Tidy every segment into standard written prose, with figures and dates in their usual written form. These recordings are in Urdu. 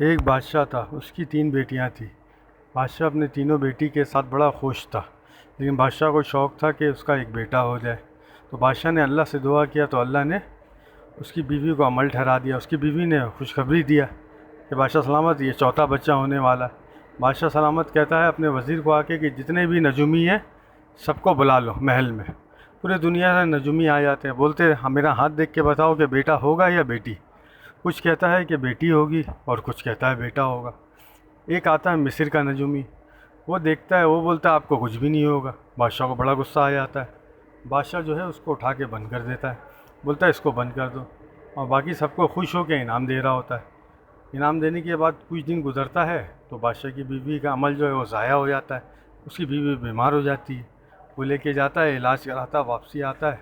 ایک بادشاہ تھا، اس کی 3 بیٹیاں تھیں۔ بادشاہ اپنے تینوں بیٹی کے ساتھ بڑا خوش تھا، لیکن بادشاہ کو شوق تھا کہ اس کا ایک بیٹا ہو جائے۔ تو بادشاہ نے اللہ سے دعا کیا تو اللہ نے اس کی بیوی کو عمل ٹھہرا دیا۔ اس کی بیوی نے خوشخبری دیا کہ بادشاہ سلامت یہ چوتھا بچہ ہونے والا ہے۔ بادشاہ سلامت کہتا ہے اپنے وزیر کو آ کے کہ جتنے بھی نجومی ہیں سب کو بلا لو محل میں۔ پورے دنیا سے نجومی آ جاتے ہیں، بولتے ہیں میرا ہاتھ دیکھ کے بتاؤ کہ بیٹا ہوگا یا بیٹی۔ کچھ کہتا ہے کہ بیٹی ہوگی اور کچھ کہتا ہے بیٹا ہوگا۔ ایک آتا ہے مصر کا نجومی، وہ دیکھتا ہے، وہ بولتا ہے آپ کو کچھ بھی نہیں ہوگا۔ بادشاہ کو بڑا غصہ آ جاتا ہے، بادشاہ جو ہے اس کو اٹھا کے بند کر دیتا ہے، بولتا ہے اس کو بند کر دو، اور باقی سب کو خوش ہو کے انعام دے رہا ہوتا ہے۔ انعام دینے کے بعد کچھ دن گزرتا ہے تو بادشاہ کی بیوی کا عمل جو ہے وہ ضائع ہو جاتا ہے، اس کی بیوی بیمار ہو جاتی ہے، وہ لے کے جاتا ہے، علاج کراتا ہے، واپسی آتا ہے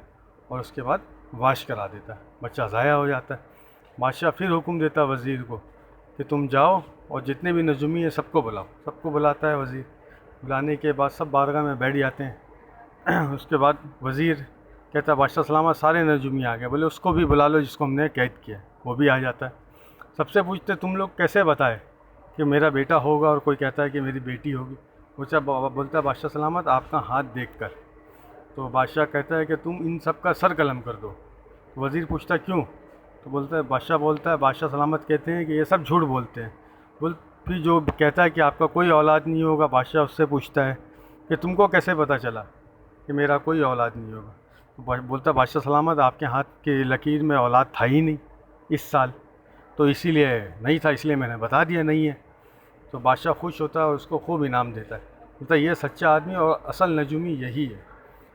اور اس کے بعد واش کرا دیتا ہے، بچہ ضائع ہو جاتا ہے۔ بادشاہ پھر حکم دیتا ہے وزیر کو کہ تم جاؤ اور جتنے بھی نجومی ہیں سب کو بلاؤ۔ سب کو بلاتا ہے وزیر، بلانے کے بعد سب بارگاہ میں بیٹھ جاتے ہیں۔ اس کے بعد وزیر کہتا ہے بادشاہ سلامت سارے نجومی آ گئے، بولے اس کو بھی بلا لو جس کو ہم نے قید کیا ہے۔ وہ بھی آ جاتا ہے، سب سے پوچھتے تم لوگ کیسے بتائے کہ میرا بیٹا ہوگا اور کوئی کہتا ہے کہ میری بیٹی ہوگی۔ بولتا ہے بادشاہ سلامت آپ کا ہاتھ دیکھ کر۔ تو بادشاہ کہتا ہے کہ تم ان سب کا سر قلم کر دو۔ وزیر پوچھتا ہے کیوں؟ تو بولتا ہے بادشاہ سلامت کہتے ہیں کہ یہ سب جھوٹ بولتے ہیں۔ پھر جو کہتا ہے کہ آپ کا کوئی اولاد نہیں ہوگا، بادشاہ اس سے پوچھتا ہے کہ تم کو کیسے پتہ چلا کہ میرا کوئی اولاد نہیں ہوگا؟ تو بولتا ہے بادشاہ سلامت آپ کے ہاتھ کی لکیر میں اولاد تھا ہی نہیں اس سال، تو اسی لیے نہیں تھا، اس لیے میں نے بتا دیا نہیں ہے۔ تو بادشاہ خوش ہوتا ہے اور اس کو خوب انعام دیتا ہے، بولتا ہے یہ سچا آدمی اور اصل نجومی یہی ہے۔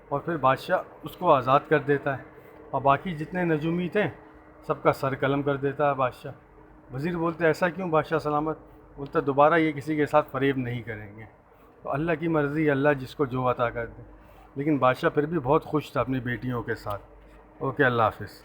اور پھر بادشاہ اس کو آزاد کر دیتا ہے، اور باقی جتنے نجومی تھے سب کا سر قلم کر دیتا ہے بادشاہ۔ وزیر بولتے ایسا کیوں بادشاہ سلامت؟ بولتا دوبارہ یہ کسی کے ساتھ فریب نہیں کریں گے۔ تو اللہ کی مرضی، اللہ جس کو جو عطا کر دے۔ لیکن بادشاہ پھر بھی بہت خوش تھا اپنی بیٹیوں کے ساتھ۔ اوکے، اللہ حافظ۔